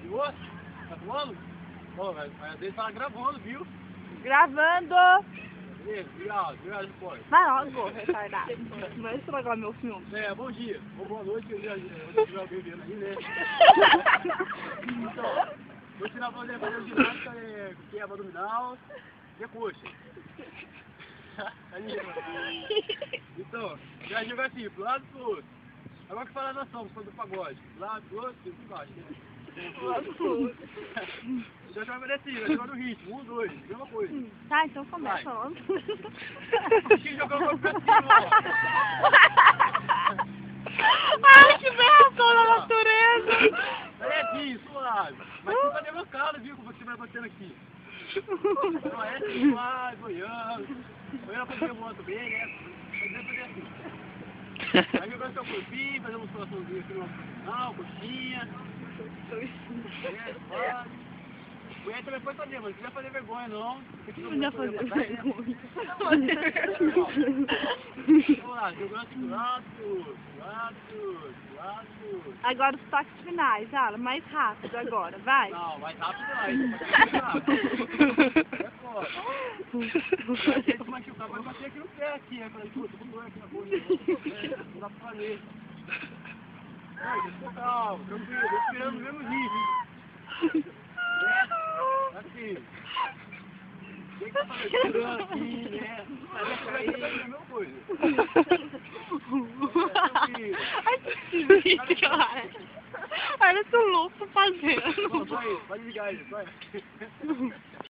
Ligou? Tá filmando? Ó, mas às vezes tá gravando, viu? Gravando! Beleza, obrigado depois. Vai logo, retardado. Não vai estragar meu filme. Bom dia, ou boa noite, que eu já alguém vendo aí, né? Então, vou ensinar pra você fazer ginástica, que é abdominal e a coxa. Aí, então, já joga assim, pro lado pro outro. Agora que fala a nação, quando do pagode. Pro lado pro outro, e pro baixo, né? Pro lado pro outro. Já joga assim, já joga no ritmo, 1, 2, mesma coisa. Tá, então começa logo. Quem jogou o pra cima, ó. Ai, que aberração da natureza! Levinho, suave. Mas tu tá derrocado, viu, como você vai batendo aqui. Então é suave, boiando. Boiando pra fazer moto bem, né? Fazer assim. Aí jogando seu corpinho, fazer uma musculaçãozinha aqui no abdominal, coxinha. Suave. Mulher também pode fazer, mas não precisa fazer vergonha, não. Não vai fazer vergonha. Vamos lá, jogando assim do lado. Agora os toques finais, Ala, mais rápido agora, vai. Não, mais rápido não, é foda. Vai ter que machucar, vai bater aqui no pé aqui, é pra ele, puta, com dor aqui na coxa, não dá pra fazer. Calma, tranquilo, respirando no mesmo ritmo. Assim. Tem que estar respirando aqui, né? Aí vai fazer a mesma coisa. Ai, que vídeo, cara. Olha o louco fazendo. Vai desligar ele, vai.